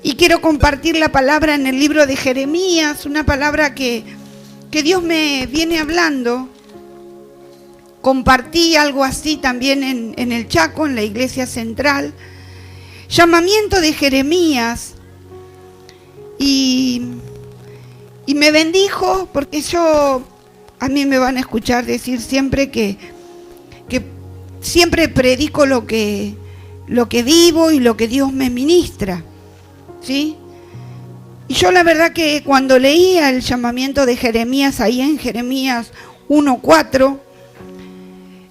Y quiero compartir la palabra en el libro de Jeremías, una palabra que Dios me viene hablando. Compartí algo así también en el Chaco, en la iglesia central. Llamamiento de Jeremías. Y me bendijo porque a mí me van a escuchar decir siempre que siempre predico lo que vivo y lo que Dios me ministra, ¿sí? Y yo la verdad que cuando leía el llamamiento de Jeremías, ahí en Jeremías 1:4,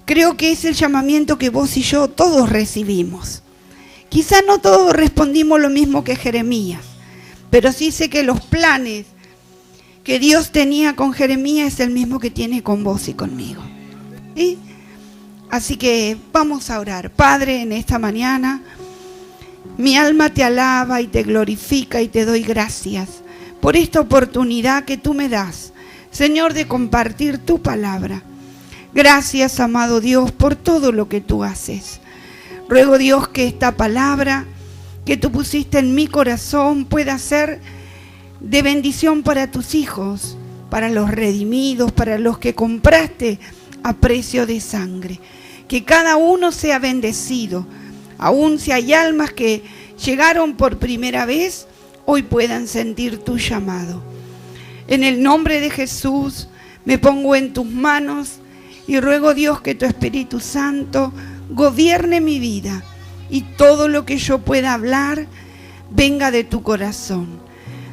creo que es el llamamiento que vos y yo todos recibimos. Quizá no todos respondimos lo mismo que Jeremías, pero sí sé que los planes que Dios tenía con Jeremías es el mismo que tiene con vos y conmigo, ¿sí? Así que vamos a orar. Padre, en esta mañana, mi alma te alaba y te glorifica y te doy gracias por esta oportunidad que tú me das, Señor, de compartir tu palabra. Gracias, amado Dios, por todo lo que tú haces. Ruego, Dios, que esta palabra que tú pusiste en mi corazón pueda ser de bendición para tus hijos, para los redimidos, para los que compraste a precio de sangre. Que cada uno sea bendecido. Aún si hay almas que llegaron por primera vez, hoy puedan sentir tu llamado. En el nombre de Jesús me pongo en tus manos y ruego, Dios, que tu Espíritu Santo gobierne mi vida y todo lo que yo pueda hablar venga de tu corazón.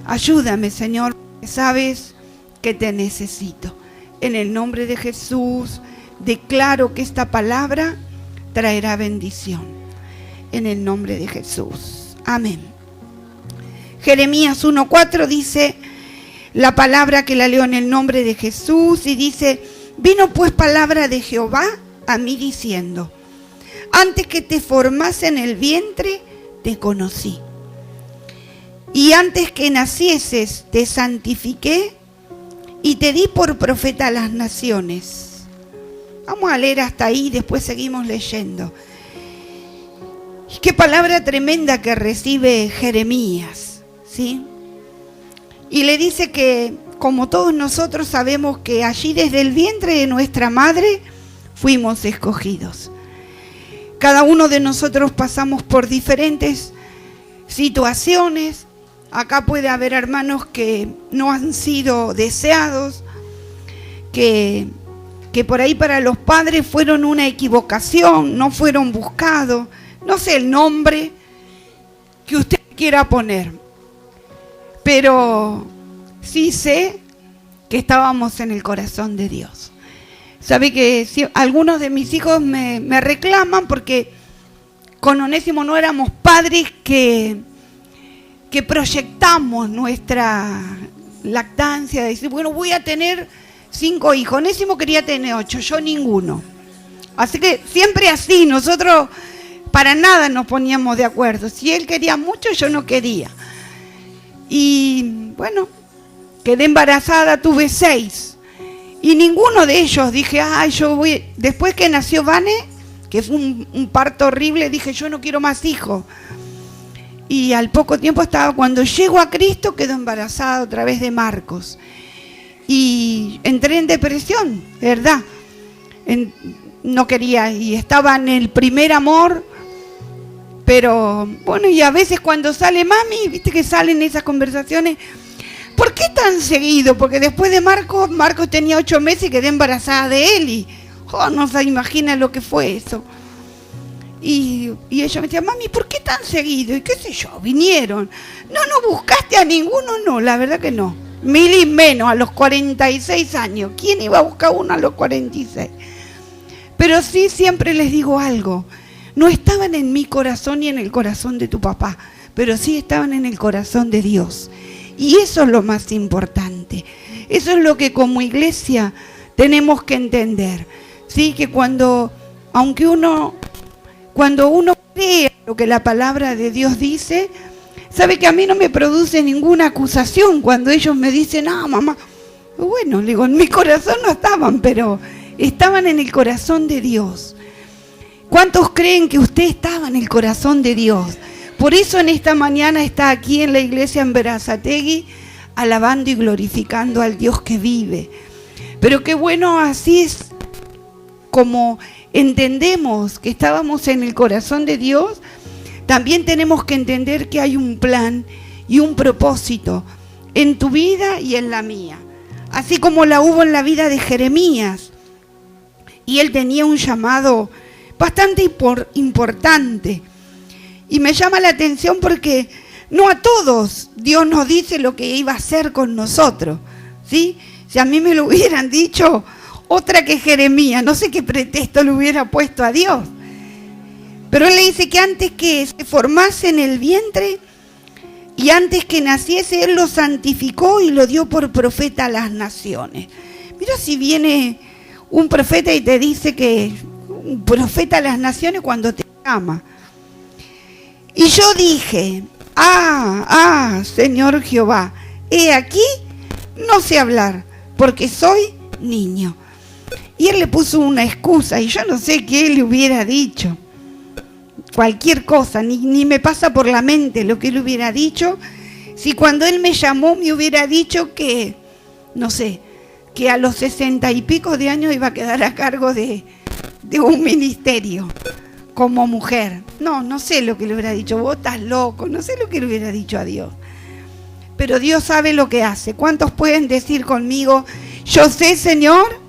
Ayúdame, Señor, porque sabes que te necesito. En el nombre de Jesús declaro que esta palabra traerá bendición. En el nombre de Jesús. Amén. Jeremías 1:4 dice la palabra, que la leo en el nombre de Jesús, y dice: vino pues palabra de Jehová a mí diciendo: antes que te formase en el vientre, te conocí. Y antes que nacieses, te santifiqué y te di por profeta a las naciones. Vamos a leer hasta ahí, después seguimos leyendo. Qué palabra tremenda que recibe Jeremías, ¿sí? Y le dice que, como todos nosotros sabemos, que allí desde el vientre de nuestra madre fuimos escogidos. Cada uno de nosotros pasamos por diferentes situaciones. Acá puede haber hermanos que no han sido deseados, que por ahí para los padres fueron una equivocación, no fueron buscados. No sé el nombre que usted quiera poner, pero sí sé que estábamos en el corazón de Dios. Sabe que algunos de mis hijos me reclaman porque con Onésimo no éramos padres que proyectamos nuestra lactancia, de decir, bueno, voy a tener 5 hijos. Onésimo quería tener 8, yo ninguno. Así que siempre así, nosotros para nada nos poníamos de acuerdo. Si él quería mucho, yo no quería. Y bueno, quedé embarazada, tuve 6. Y ninguno de ellos dije, yo voy. Después que nació Vane, que fue un parto horrible, dije, yo no quiero más hijos. Y al poco tiempo cuando llego a Cristo, quedo embarazada otra vez de Marcos. Y entré en depresión, ¿verdad? No quería, y estaba en el primer amor. Pero bueno, y a veces cuando sale mami, viste que salen esas conversaciones, ¿por qué tan seguido? Porque después de Marcos tenía 8 meses y quedé embarazada de él y no se imagina lo que fue eso. Y ella me decía, mami, ¿por qué tan seguido? Y qué sé yo, vinieron. No buscaste a ninguno, no, la verdad que no. Mil y menos a los 46 años. ¿Quién iba a buscar uno a los 46? Pero sí, siempre les digo algo. No estaban en mi corazón ni en el corazón de tu papá, pero sí estaban en el corazón de Dios. Y eso es lo más importante. Eso es lo que como iglesia tenemos que entender. Sí, que cuando uno cree lo que la palabra de Dios dice, sabe que a mí no me produce ninguna acusación cuando ellos me dicen, mamá. Bueno, le digo, en mi corazón no estaban, pero estaban en el corazón de Dios. ¿Cuántos creen que usted estaba en el corazón de Dios? Por eso en esta mañana está aquí en la iglesia en Berazategui, alabando y glorificando al Dios que vive. Pero qué bueno, así es como entendemos que estábamos en el corazón de Dios, también tenemos que entender que hay un plan y un propósito en tu vida y en la mía. Así como la hubo en la vida de Jeremías. Y él tenía un llamado bastante importante. Y me llama la atención porque no a todos Dios nos dice lo que iba a hacer con nosotros, ¿sí? Si a mí me lo hubieran dicho otra que Jeremías, no sé qué pretexto le hubiera puesto a Dios. Pero él le dice que antes que se formase en el vientre y antes que naciese, él lo santificó y lo dio por profeta a las naciones. Mira si viene un profeta y te dice que un profeta a las naciones cuando te llama. Y yo dije, Señor Jehová, he aquí, no sé hablar, porque soy niño. Y él le puso una excusa y yo no sé qué él le hubiera dicho. Cualquier cosa, ni me pasa por la mente lo que él hubiera dicho. Si cuando él me llamó me hubiera dicho que, no sé, que a los 60 y pico de años iba a quedar a cargo de un ministerio como mujer. No sé lo que le hubiera dicho. Vos estás loco, no sé lo que le hubiera dicho a Dios. Pero Dios sabe lo que hace. ¿Cuántos pueden decir conmigo, yo sé, Señor,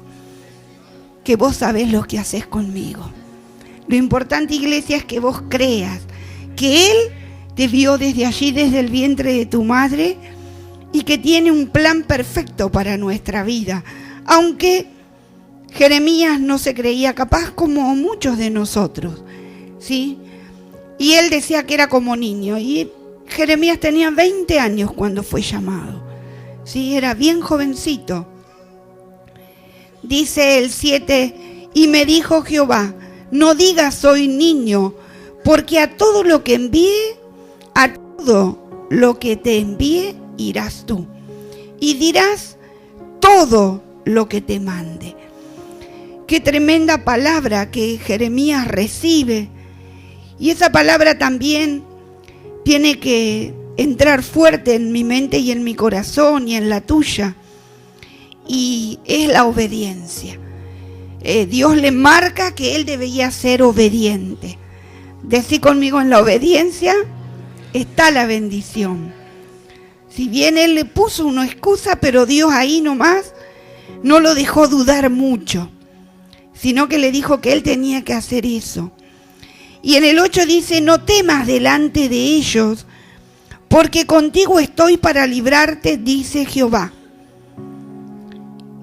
que vos sabés lo que haces conmigo? Lo importante, iglesia, es que vos creas que Él te vio desde allí, desde el vientre de tu madre, y que tiene un plan perfecto para nuestra vida. Aunque Jeremías no se creía capaz como muchos de nosotros, ¿sí? Y él decía que era como niño. Y Jeremías tenía 20 años cuando fue llamado, ¿sí? Era bien jovencito. Dice el 7, y me dijo Jehová, no digas soy niño, porque a todo lo que envíe, a todo lo que te envíe, irás tú. Y dirás todo lo que te mande. Qué tremenda palabra que Jeremías recibe. Y esa palabra también tiene que entrar fuerte en mi mente y en mi corazón y en la tuya. Y es la obediencia. Dios le marca que él debía ser obediente. Decí conmigo, en la obediencia está la bendición. Si bien él le puso una excusa, pero Dios ahí nomás no lo dejó dudar mucho, sino que le dijo que él tenía que hacer eso. Y en el 8 dice, no temas delante de ellos, porque contigo estoy para librarte, dice Jehová.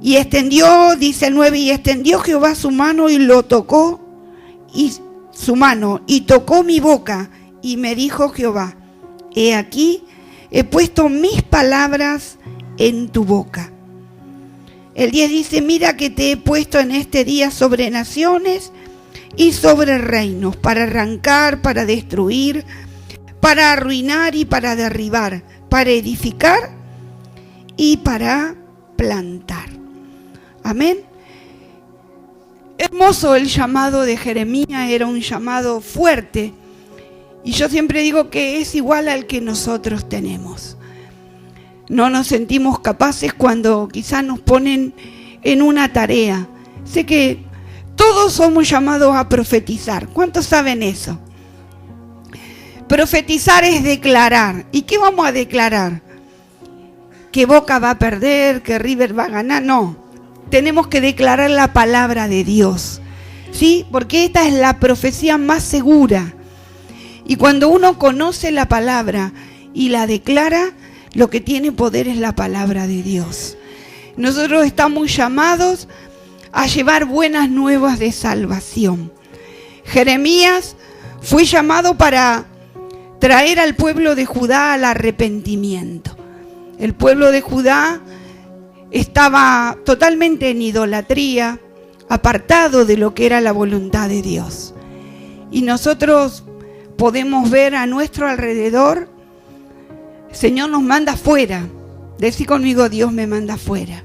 Y extendió, dice el 9, y extendió Jehová su mano y lo tocó, y su mano, y tocó mi boca, y me dijo Jehová, he aquí, he puesto mis palabras en tu boca. El 10 dice, mira que te he puesto en este día sobre naciones y sobre reinos, para arrancar, para destruir, para arruinar y para derribar, para edificar y para plantar. Amén. Hermoso el llamado de Jeremías, era un llamado fuerte. Y yo siempre digo que es igual al que nosotros tenemos. No nos sentimos capaces cuando quizás nos ponen en una tarea. Sé que todos somos llamados a profetizar. ¿Cuántos saben eso? Profetizar es declarar. ¿Y qué vamos a declarar? ¿Que Boca va a perder? ¿Que River va a ganar? No. Tenemos que declarar la palabra de Dios, ¿sí? Porque esta es la profecía más segura. Y cuando uno conoce la palabra y la declara, lo que tiene poder es la palabra de Dios. Nosotros estamos llamados a llevar buenas nuevas de salvación. Jeremías fue llamado para traer al pueblo de Judá al arrepentimiento. El pueblo de Judá estaba totalmente en idolatría, apartado de lo que era la voluntad de Dios. Y nosotros podemos ver a nuestro alrededor, el Señor nos manda fuera. Decí conmigo, Dios me manda fuera.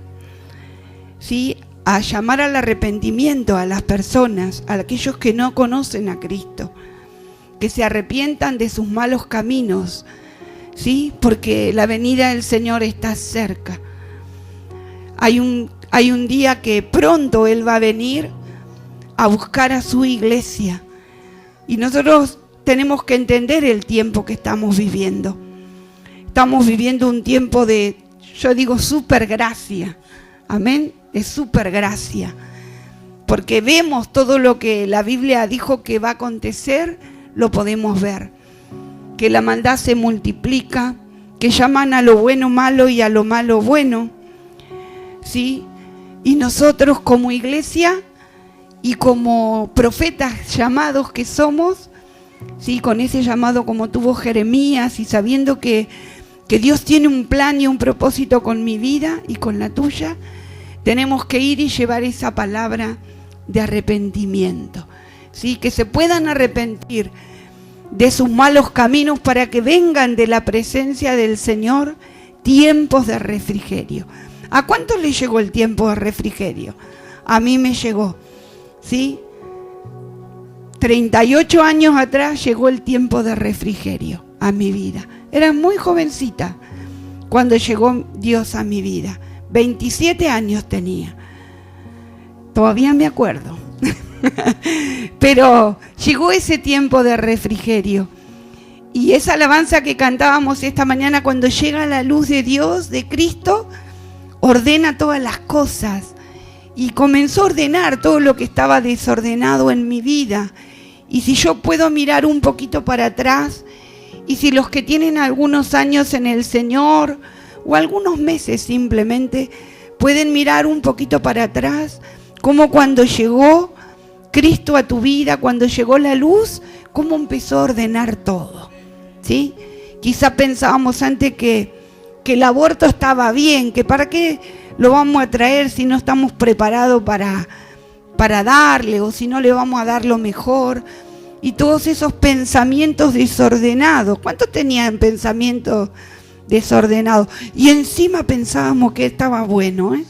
¿Sí? A llamar al arrepentimiento a las personas, a aquellos que no conocen a Cristo, que se arrepientan de sus malos caminos, ¿sí? Porque la venida del Señor está cerca. Hay un día que pronto Él va a venir a buscar a su iglesia. Y nosotros tenemos que entender el tiempo que estamos viviendo. Estamos viviendo un tiempo de, yo digo, supergracia. Amén, de supergracia. Porque vemos todo lo que la Biblia dijo que va a acontecer, lo podemos ver. Que la maldad se multiplica, que llaman a lo bueno malo y a lo malo bueno, ¿sí? Y nosotros como iglesia y como profetas llamados que somos, ¿sí? Con ese llamado como tuvo Jeremías y sabiendo que Dios tiene un plan y un propósito con mi vida y con la tuya, tenemos que ir y llevar esa palabra de arrepentimiento, ¿sí? Que se puedan arrepentir de sus malos caminos para que vengan de la presencia del Señor tiempos de refrigerio. ¿A cuántos le llegó el tiempo de refrigerio? A mí me llegó, ¿sí? 38 años atrás llegó el tiempo de refrigerio a mi vida. Era muy jovencita cuando llegó Dios a mi vida. 27 años tenía. Todavía me acuerdo. Pero llegó ese tiempo de refrigerio. Y esa alabanza que cantábamos esta mañana, cuando llega la luz de Dios, de Cristo, ordena todas las cosas. Y comenzó a ordenar todo lo que estaba desordenado en mi vida. Y si yo puedo mirar un poquito para atrás, y si los que tienen algunos años en el Señor, o algunos meses simplemente, pueden mirar un poquito para atrás, como cuando llegó Cristo a tu vida, cuando llegó la luz, cómo empezó a ordenar todo, ¿sí? Quizá pensábamos antes que el aborto estaba bien, que para qué lo vamos a traer si no estamos preparados para darle, o si no le vamos a dar lo mejor. Y todos esos pensamientos desordenados. ¿Cuántos tenían pensamientos desordenados? Y encima pensábamos que estaba bueno, ¿eh?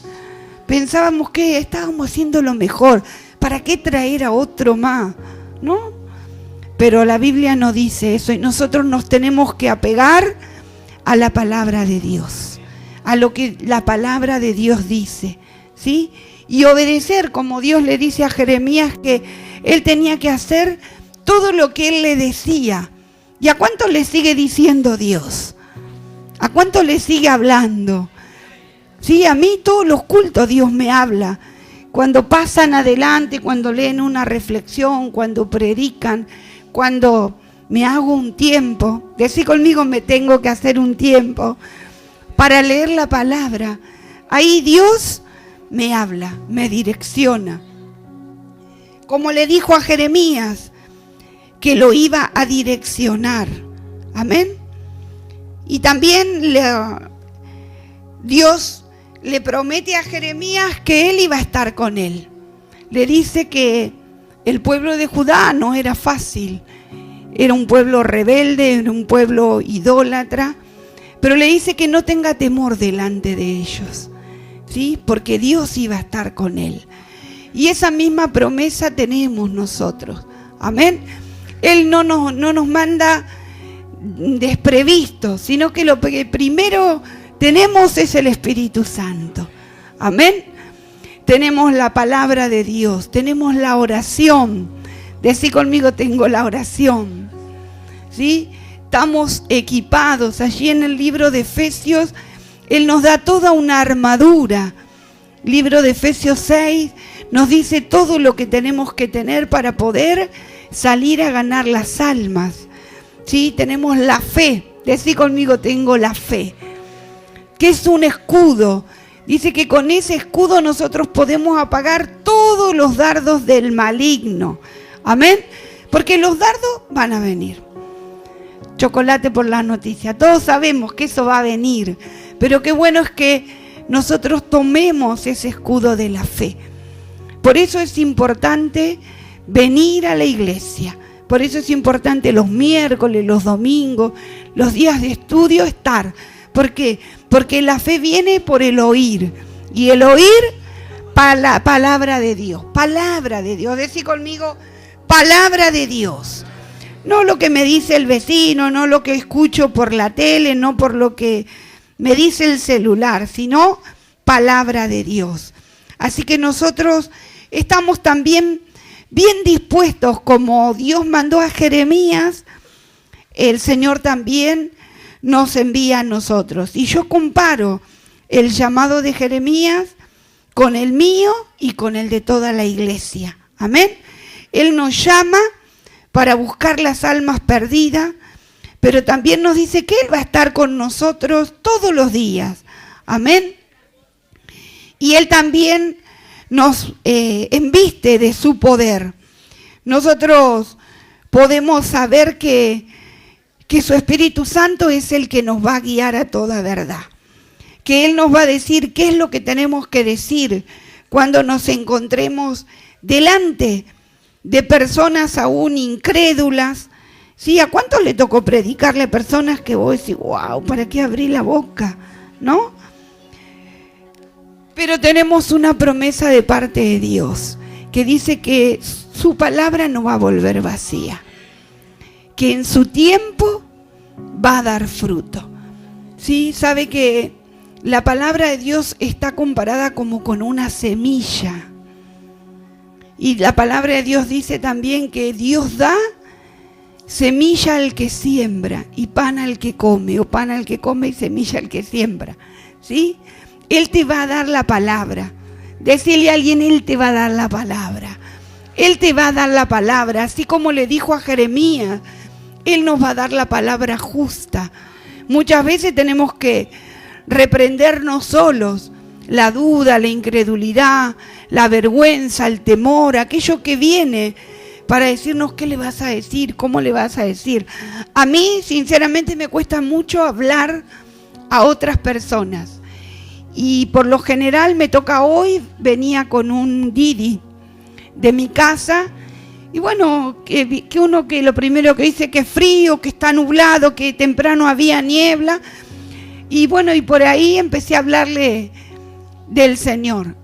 Pensábamos que estábamos haciendo lo mejor. ¿Para qué traer a otro más? ¿No? Pero la Biblia no dice eso y nosotros nos tenemos que apegar a la palabra de Dios, a lo que la palabra de Dios dice, ¿sí? Y obedecer, como Dios le dice a Jeremías que él tenía que hacer todo lo que él le decía. ¿Y a cuánto le sigue diciendo Dios? ¿A cuánto le sigue hablando? Sí, a mí todos los cultos Dios me habla. Cuando pasan adelante, cuando leen una reflexión, cuando predican, cuando me hago un tiempo, decí conmigo, me tengo que hacer un tiempo para leer la palabra. Ahí Dios me habla, me direcciona. Como le dijo a Jeremías, que lo iba a direccionar. Amén. Y también Dios le promete a Jeremías que él iba a estar con él. Le dice que el pueblo de Judá no era fácil. Era un pueblo rebelde, era un pueblo idólatra. Pero le dice que no tenga temor delante de ellos, ¿sí? Porque Dios iba a estar con él. Y esa misma promesa tenemos nosotros. Amén. Él no nos manda desprevistos, sino que lo que primero tenemos es el Espíritu Santo. Amén. Tenemos la palabra de Dios, tenemos la oración. Decí conmigo, tengo la oración. ¿Sí? Estamos equipados. Allí en el libro de Efesios, Él nos da toda una armadura. Libro de Efesios 6 nos dice todo lo que tenemos que tener para poder salir a ganar las almas. ¿Sí? Tenemos la fe. Decí conmigo, tengo la fe. Que es un escudo. Dice que con ese escudo nosotros podemos apagar todos los dardos del maligno. Amén. Porque los dardos van a venir. Chocolate por las noticias. Todos sabemos que eso va a venir. Pero qué bueno es que nosotros tomemos ese escudo de la fe. Por eso es importante venir a la iglesia. Por eso es importante los miércoles, los domingos, los días de estudio estar. ¿Por qué? Porque la fe viene por el oír. Y el oír, palabra de Dios. Palabra de Dios. Decí conmigo, palabra de Dios. No lo que me dice el vecino, no lo que escucho por la tele, no por lo que me dice el celular, sino palabra de Dios. Así que nosotros estamos también bien dispuestos, como Dios mandó a Jeremías, el Señor también nos envía a nosotros. Y yo comparo el llamado de Jeremías con el mío y con el de toda la iglesia. Amén. Él nos llama para buscar las almas perdidas, pero también nos dice que Él va a estar con nosotros todos los días. Amén. Y Él también nos embiste de su poder. Nosotros podemos saber que su Espíritu Santo es el que nos va a guiar a toda verdad. Que Él nos va a decir qué es lo que tenemos que decir cuando nos encontremos delante de personas aún incrédulas. ¿Sí? ¿A cuántos le tocó predicarle a personas que vos decís, wow, ¿para qué abrí la boca? ¿No? Pero tenemos una promesa de parte de Dios que dice que su palabra no va a volver vacía, que en su tiempo va a dar fruto. ¿Sí? Sabe que la palabra de Dios está comparada como con una semilla. Y la palabra de Dios dice también que Dios da semilla al que siembra y pan al que come, o pan al que come y semilla al que siembra. ¿Sí? Él te va a dar la palabra. Decirle a alguien, Él te va a dar la palabra. Él te va a dar la palabra, así como le dijo a Jeremías, Él nos va a dar la palabra justa. Muchas veces tenemos que reprendernos solos, la duda, la incredulidad, la vergüenza, el temor, aquello que viene para decirnos qué le vas a decir, cómo le vas a decir. A mí, sinceramente, me cuesta mucho hablar a otras personas. Y por lo general me toca hoy, venía con un Didi de mi casa, y bueno, que uno que lo primero que dice que es frío, que está nublado, que temprano había niebla, y bueno, y por ahí empecé a hablarle del Señor.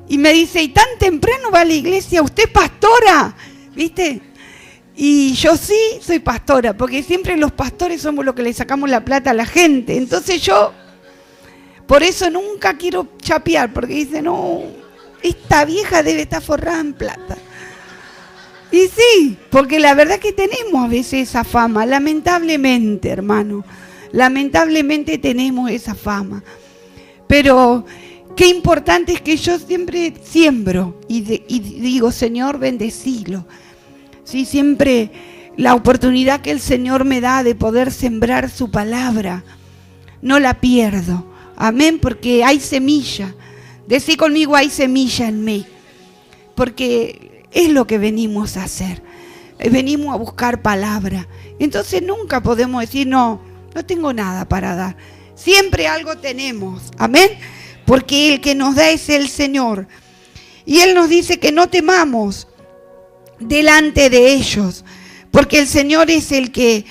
Y me dice, ¿y tan temprano va a la iglesia? ¿Usted pastora? ¿Viste? Y yo sí soy pastora, porque siempre los pastores somos los que le sacamos la plata a la gente. Entonces yo, por eso nunca quiero chapear, porque dice, no, esta vieja debe estar forrada en plata. Y sí, porque la verdad que tenemos a veces esa fama, lamentablemente, hermano. Lamentablemente tenemos esa fama. Pero qué importante es que yo siempre siembro y digo, Señor, bendecilo. Sí, siempre la oportunidad que el Señor me da de poder sembrar su palabra, no la pierdo. Amén, porque hay semilla. Decí conmigo, hay semilla en mí. Porque es lo que venimos a hacer. Venimos a buscar palabra. Entonces nunca podemos decir, no tengo nada para dar. Siempre algo tenemos. Amén. Porque el que nos da es el Señor. Y Él nos dice que no temamos delante de ellos. Porque el Señor es el que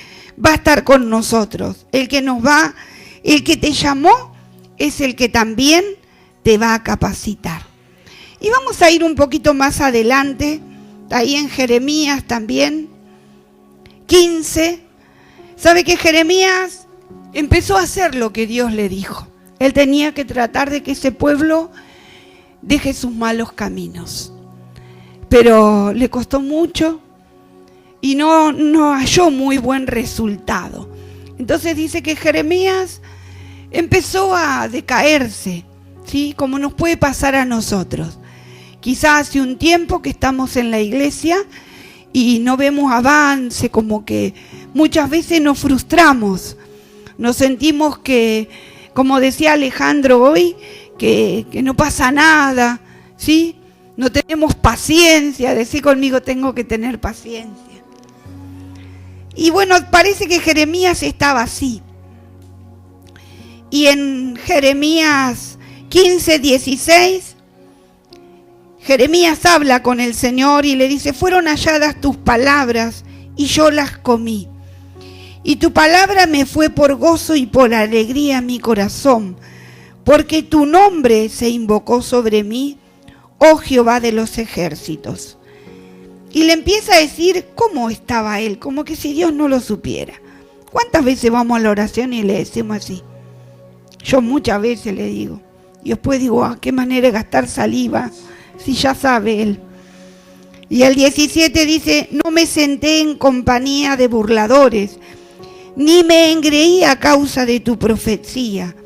va a estar con nosotros. El que te llamó es el que también te va a capacitar. Y vamos a ir un poquito más adelante, ahí en Jeremías también, 15. ¿Sabe que Jeremías empezó a hacer lo que Dios le dijo? Él tenía que tratar de que ese pueblo deje sus malos caminos. Pero le costó mucho y no halló muy buen resultado. Entonces dice que Jeremías empezó a decaerse, ¿sí? Como nos puede pasar a nosotros. Quizás hace un tiempo que estamos en la iglesia y no vemos avance, como que muchas veces nos frustramos. Nos sentimos que, como decía Alejandro hoy, que no pasa nada, ¿sí? No tenemos paciencia. Decí conmigo, tengo que tener paciencia. Y bueno, parece que Jeremías estaba así. Y en Jeremías 15, 16, Jeremías habla con el Señor y le dice, fueron halladas tus palabras y yo las comí. Y tu palabra me fue por gozo y por alegría a mi corazón, porque tu nombre se invocó sobre mí, oh Jehová de los ejércitos. Y le empieza a decir cómo estaba él, como que si Dios no lo supiera. ¿Cuántas veces vamos a la oración y le decimos así? Yo muchas veces le digo. Y después digo, qué manera de gastar saliva, si ya sabe él. Y el 17 dice, no me senté en compañía de burladores, ni me engreí a causa de tu profecía.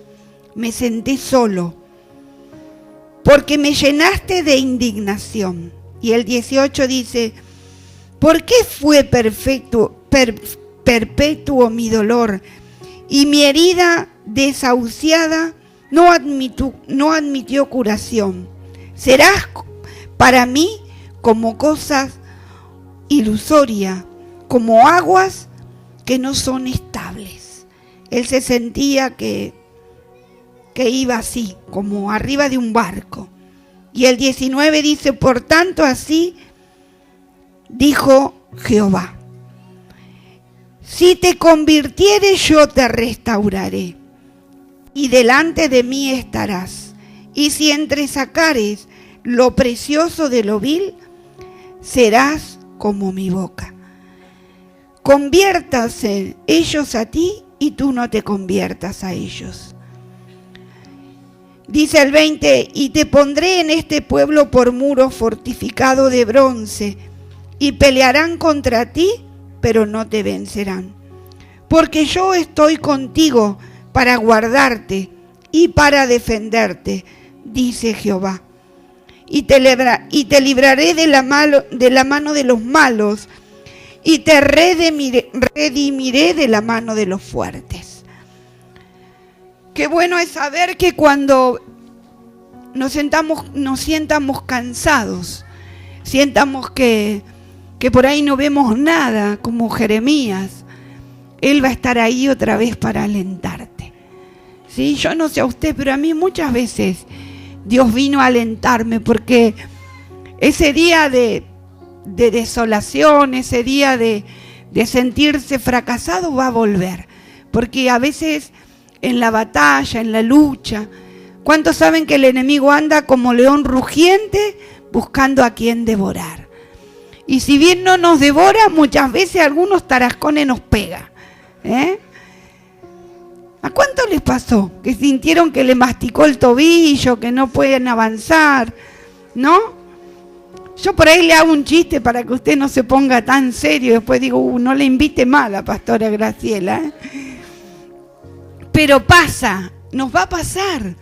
Me senté solo, porque me llenaste de indignación. Y el 18 dice, ¿por qué fue perpetuo mi dolor? Y mi herida desahuciada no admitió curación. Serás para mí como cosas ilusorias, como aguas que no son estables. Él se sentía que iba así, como arriba de un barco. Y el 19 dice, por tanto así dijo Jehová, si te convirtieres yo te restauraré, y delante de mí estarás, y si entresacares lo precioso de lo vil, serás como mi boca. Conviértase ellos a ti, y tú no te conviertas a ellos. Dice el 20, y te pondré en este pueblo por muro fortificado de bronce, y pelearán contra ti, pero no te vencerán. Porque yo estoy contigo para guardarte y para defenderte, dice Jehová. Y te libraré de la mano de los malos, y te redimiré de la mano de los fuertes. Qué bueno es saber que cuando nos sientamos cansados, sientamos que por ahí no vemos nada, como Jeremías, Él va a estar ahí otra vez para alentarte. ¿Sí? Yo no sé a usted, pero a mí muchas veces Dios vino a alentarme, porque ese día de desolación, ese día de sentirse fracasado va a volver, porque a veces en la batalla, en la lucha, ¿cuántos saben que el enemigo anda como león rugiente buscando a quien devorar? Y si bien no nos devora, muchas veces algunos tarascones nos pega. ¿A cuánto les pasó? Que sintieron que le masticó el tobillo, que no pueden avanzar, ¿no? Yo por ahí le hago un chiste para que usted no se ponga tan serio. Después digo, no le invite mal a la pastora Graciela, Pero pasa, nos va a pasar,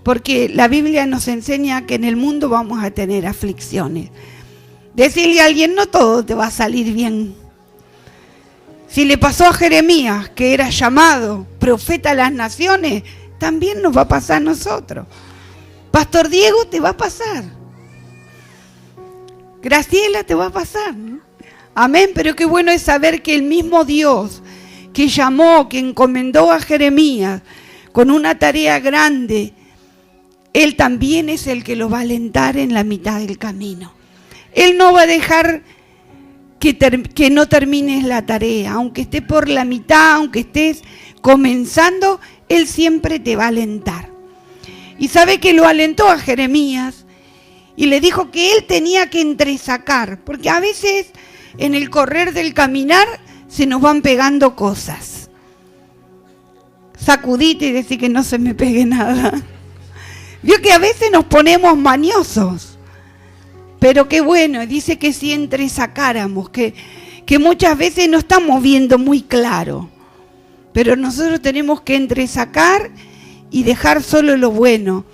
porque la Biblia nos enseña que en el mundo vamos a tener aflicciones. Decirle a alguien, no todo te va a salir bien. Si le pasó a Jeremías, que era llamado profeta a las naciones, también nos va a pasar a nosotros. Pastor Diego, te va a pasar. Graciela, te va a pasar, ¿no? Amén, pero qué bueno es saber que el mismo Dios que llamó, que encomendó a Jeremías con una tarea grande, Él también es el que lo va a alentar en la mitad del camino. Él no va a dejar que no termines la tarea, aunque estés por la mitad, aunque estés comenzando, Él siempre te va a alentar. Y sabe que lo alentó a Jeremías y le dijo que él tenía que entresacar, porque a veces en el correr del caminar se nos van pegando cosas. Sacudite y decir que no se me pegue nada. Vio que a veces nos ponemos mañosos, pero qué bueno, dice que si entresacáramos, que muchas veces no estamos viendo muy claro, pero nosotros tenemos que entresacar y dejar solo lo bueno.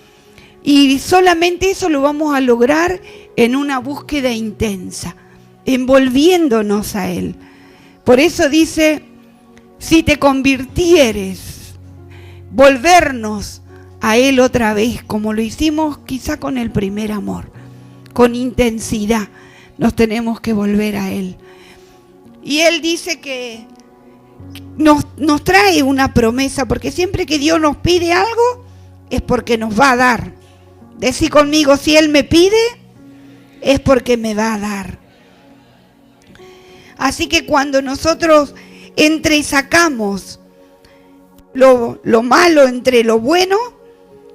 Y solamente eso lo vamos a lograr en una búsqueda intensa, envolviéndonos a Él. Por eso dice, si te convirtieres, volvernos a Él otra vez, como lo hicimos quizá con el primer amor, con intensidad, nos tenemos que volver a Él. Y Él dice que nos trae una promesa, porque siempre que Dios nos pide algo, es porque nos va a dar. Decí conmigo, si Él me pide, es porque me va a dar. Así que cuando nosotros entresacamos lo malo entre lo bueno,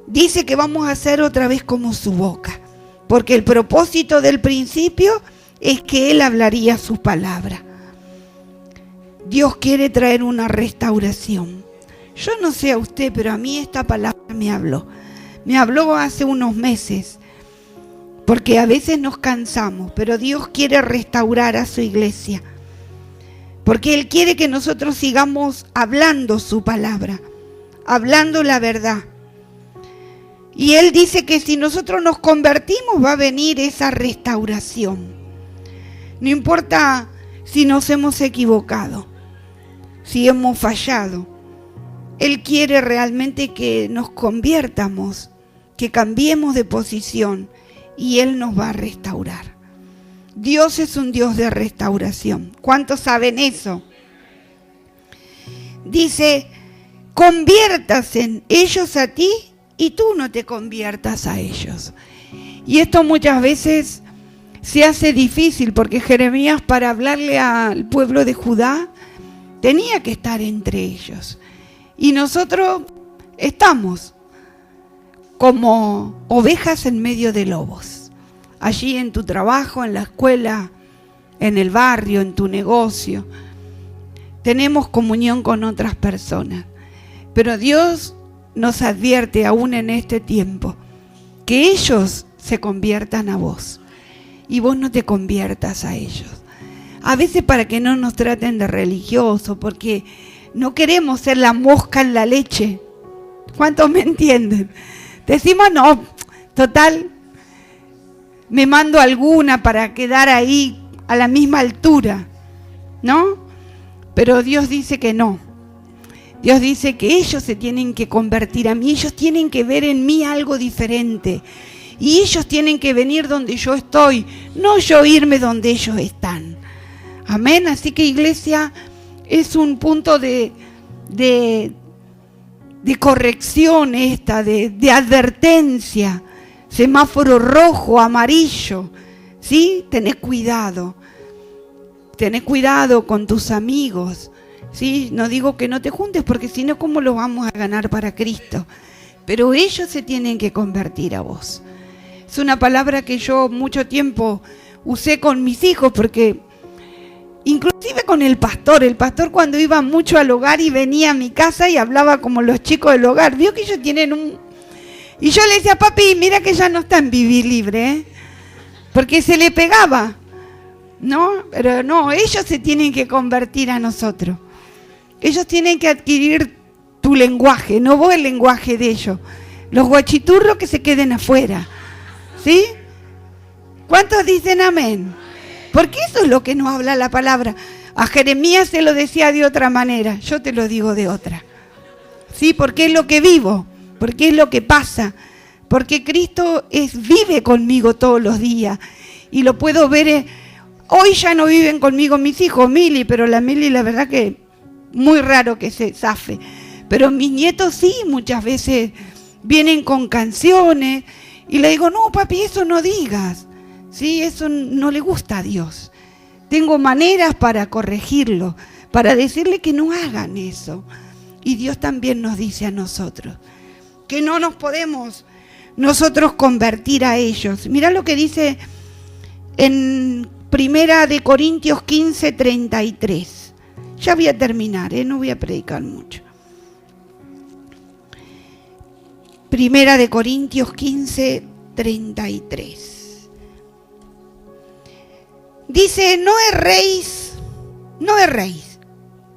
dice que vamos a ser otra vez como su boca. Porque el propósito del principio es que Él hablaría su palabra. Dios quiere traer una restauración. Yo no sé a usted, pero a mí esta palabra me habló. Me habló hace unos meses, porque a veces nos cansamos, pero Dios quiere restaurar a su iglesia, porque Él quiere que nosotros sigamos hablando su palabra, hablando la verdad. Y Él dice que si nosotros nos convertimos va a venir esa restauración. No importa si nos hemos equivocado, si hemos fallado. Él quiere realmente que nos conviertamos, que cambiemos de posición y Él nos va a restaurar. Dios es un Dios de restauración. ¿Cuántos saben eso? Dice, conviértase ellos a ti y tú no te conviertas a ellos. Y esto muchas veces se hace difícil porque Jeremías, para hablarle al pueblo de Judá, tenía que estar entre ellos. Y nosotros estamos como ovejas en medio de lobos. Allí en tu trabajo, en la escuela, en el barrio, en tu negocio. Tenemos comunión con otras personas. Pero Dios nos advierte aún en este tiempo que ellos se conviertan a vos y vos no te conviertas a ellos. A veces para que no nos traten de religiosos, porque no queremos ser la mosca en la leche. ¿Cuántos me entienden? Decimos, no, total, me mando alguna para quedar ahí a la misma altura, ¿no? Pero Dios dice que no. Dios dice que ellos se tienen que convertir a mí, ellos tienen que ver en mí algo diferente. Y ellos tienen que venir donde yo estoy, no yo irme donde ellos están. Amén. Así que iglesia es un punto de corrección esta, de advertencia. Semáforo rojo, amarillo. ¿Sí? Tenés cuidado. Tenés cuidado con tus amigos. ¿Sí? No digo que no te juntes, porque si no, ¿cómo los vamos a ganar para Cristo? Pero ellos se tienen que convertir a vos. Es una palabra que yo mucho tiempo usé con mis hijos, porque inclusive con el pastor cuando iba mucho al hogar y venía a mi casa y hablaba como los chicos del hogar, vio que ellos tienen y yo le decía, papi, mira que ya no está en Vivir Libre, ¿eh? Porque se le pegaba, ¿no? Pero no, ellos se tienen que convertir a nosotros. Ellos tienen que adquirir tu lenguaje, no vos el lenguaje de ellos. Los guachiturros que se queden afuera, ¿sí? ¿Cuántos dicen amén? Porque eso es lo que nos habla la palabra. A Jeremías se lo decía de otra manera, yo te lo digo de otra. ¿Sí? Porque es lo que vivo, porque es lo que pasa, porque Cristo vive conmigo todos los días y lo puedo ver. Hoy ya no viven conmigo mis hijos, Mili, pero la Mili la verdad que muy raro que se zafe. Pero mis nietos sí, muchas veces vienen con canciones y le digo, no papi, eso no digas. Sí, eso no le gusta a Dios. Tengo maneras para corregirlo, para decirle que no hagan eso. Y Dios también nos dice a nosotros que no nos podemos nosotros convertir a ellos. Mirá lo que dice en 1 Corintios 15, 33. Ya voy a terminar, no voy a predicar mucho. 1 Corintios 15, 33. Dice, no erréis.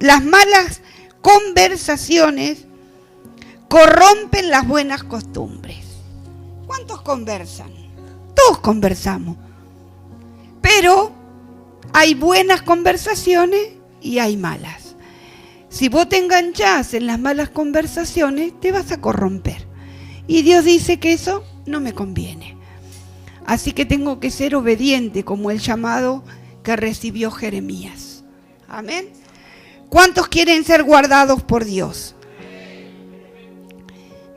Las malas conversaciones corrompen las buenas costumbres. ¿Cuántos conversan? Todos conversamos. Pero hay buenas conversaciones y hay malas. Si vos te enganchás en las malas conversaciones, te vas a corromper. Y Dios dice que eso no me conviene. Así que tengo que ser obediente como el llamado que recibió Jeremías. Amén. ¿Cuántos quieren ser guardados por Dios?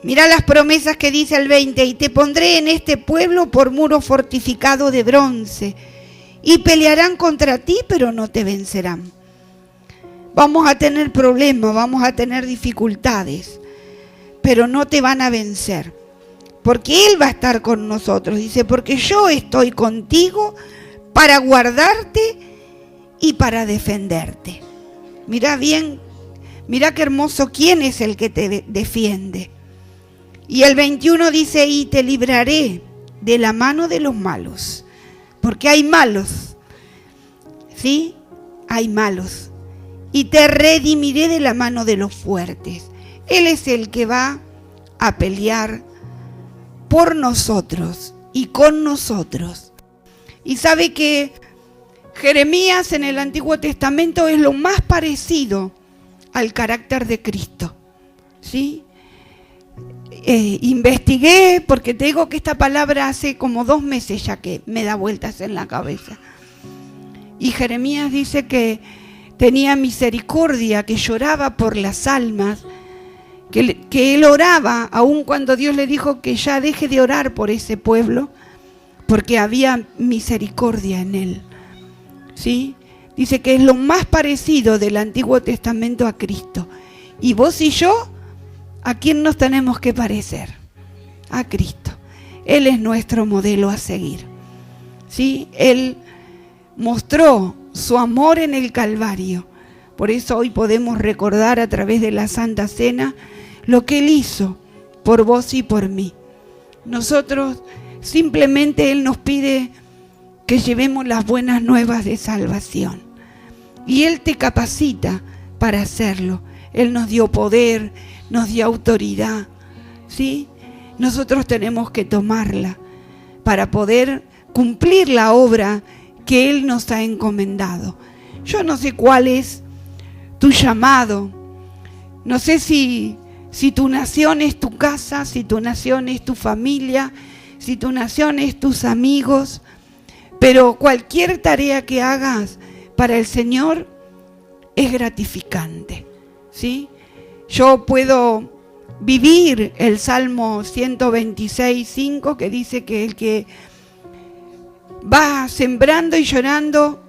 Mirá las promesas que dice el 20. Y te pondré en este pueblo por muro fortificado de bronce. Y pelearán contra ti, pero no te vencerán. Vamos a tener problemas, vamos a tener dificultades, pero no te van a vencer. Porque Él va a estar con nosotros. Dice, porque yo estoy contigo para guardarte y para defenderte. Mira bien, mira qué hermoso, quién es el que te defiende. Y el 21 dice, y te libraré de la mano de los malos, porque hay malos, ¿sí? Hay malos. Y te redimiré de la mano de los fuertes. Él es el que va a pelear por nosotros y con nosotros. Y sabe que Jeremías en el Antiguo Testamento es lo más parecido al carácter de Cristo, ¿sí? Investigué, porque te digo que esta palabra hace como 2 meses ya que me da vueltas en la cabeza. Y Jeremías dice que tenía misericordia, que lloraba por las almas, que él oraba, aun cuando Dios le dijo que ya deje de orar por ese pueblo, porque había misericordia en él, ¿sí? Dice que es lo más parecido del Antiguo Testamento a Cristo. Y vos y yo, ¿a quién nos tenemos que parecer? A Cristo. Él es nuestro modelo a seguir, ¿sí? Él mostró su amor en el Calvario. Por eso hoy podemos recordar a través de la Santa Cena lo que Él hizo por vos y por mí. Nosotros simplemente Él nos pide que llevemos las buenas nuevas de salvación. Y Él te capacita para hacerlo. Él nos dio poder, nos dio autoridad, ¿sí? Nosotros tenemos que tomarla para poder cumplir la obra que Él nos ha encomendado. Yo no sé cuál es tu llamado. No sé si tu nación es tu casa, si tu nación es tu familia, si tu nación es tus amigos, pero cualquier tarea que hagas para el Señor es gratificante, ¿sí? Yo puedo vivir el Salmo 126:5, que dice que el que va sembrando y llorando,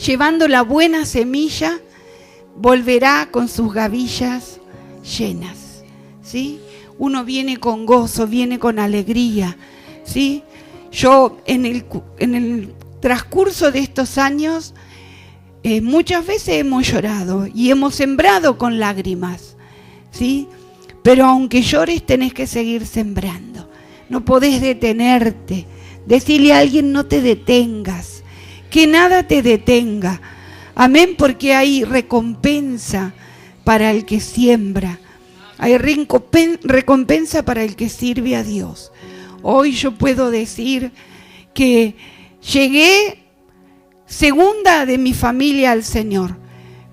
llevando la buena semilla, volverá con sus gavillas llenas, ¿sí? Uno viene con gozo, viene con alegría, ¿sí? Yo en el transcurso de estos años muchas veces hemos llorado y hemos sembrado con lágrimas, ¿sí? Pero aunque llores tenés que seguir sembrando, no podés detenerte. Decirle a alguien, no te detengas, que nada te detenga, amén, porque hay recompensa para el que siembra, hay recompensa para el que sirve a Dios. Hoy yo puedo decir que llegué segunda de mi familia al Señor,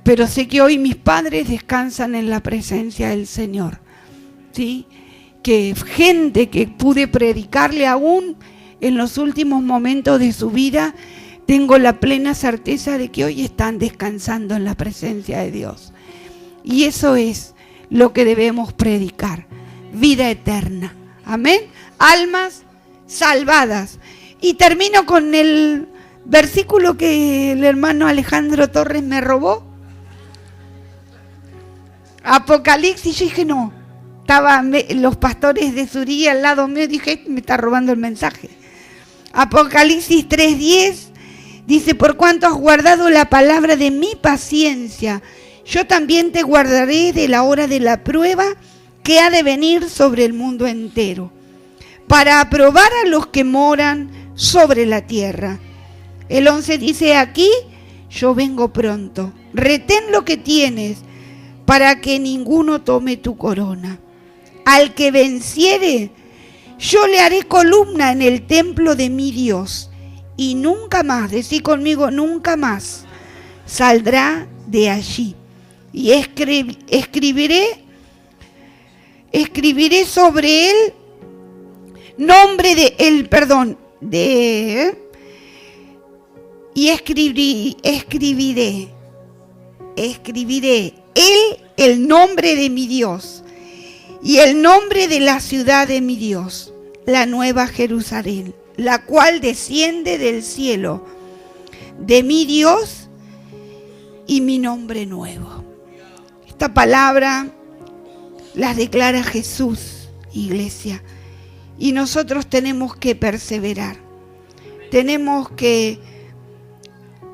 pero sé que hoy mis padres descansan en la presencia del Señor, ¿sí? Que gente que pude predicarle aún en los últimos momentos de su vida, tengo la plena certeza de que hoy están descansando en la presencia de Dios. Y eso es lo que debemos predicar, vida eterna, amén, almas salvadas. Y termino con el versículo que el hermano Alejandro Torres me robó, Apocalipsis. Yo dije, no, estaban los pastores de Surí al lado mío, dije, me está robando el mensaje. Apocalipsis 3:10 dice, por cuanto has guardado la palabra de mi paciencia, yo también te guardaré de la hora de la prueba que ha de venir sobre el mundo entero, para aprobar a los que moran sobre la tierra. El 11 dice, aquí yo vengo pronto, retén lo que tienes, para que ninguno tome tu corona. Al que venciere, yo le haré columna en el templo de mi Dios, y nunca más, decí conmigo, nunca más saldrá de allí. Y escribiré sobre él nombre de él, y escribiré él el nombre de mi Dios y el nombre de la ciudad de mi Dios, la nueva Jerusalén, la cual desciende del cielo de mi Dios, y mi nombre nuevo. Esta palabra la declara Jesús, iglesia, y nosotros tenemos que perseverar, tenemos que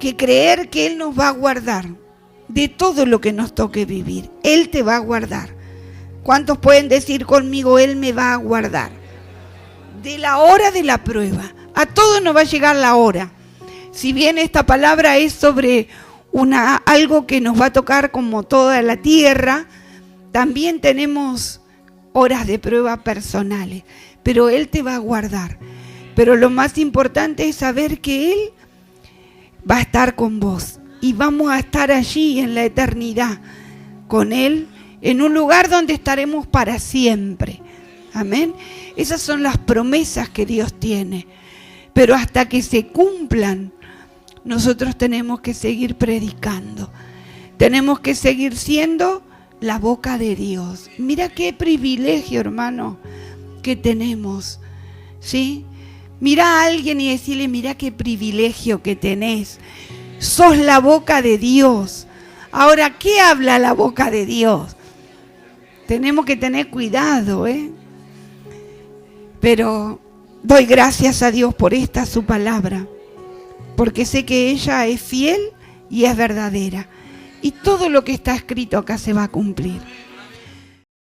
que creer que Él nos va a guardar de todo lo que nos toque vivir. Él te va a guardar. ¿Cuántos pueden decir conmigo, Él me va a guardar? De la hora de la prueba. A todos nos va a llegar la hora. Si bien esta palabra es sobre algo que nos va a tocar como toda la tierra, también tenemos horas de prueba personales. Pero Él te va a guardar. Pero lo más importante es saber que Él va a estar con vos. Y vamos a estar allí en la eternidad con Él, en un lugar donde estaremos para siempre. Amén. Esas son las promesas que Dios tiene. Pero hasta que se cumplan, nosotros tenemos que seguir predicando. Tenemos que seguir siendo la boca de Dios. Mira qué privilegio, hermano, que tenemos. ¿Sí? Mira a alguien y decirle, mira qué privilegio que tenés. Sos la boca de Dios. Ahora, ¿qué habla la boca de Dios? Tenemos que tener cuidado, Pero doy gracias a Dios por esta su palabra, porque sé que ella es fiel y es verdadera. Y todo lo que está escrito acá se va a cumplir.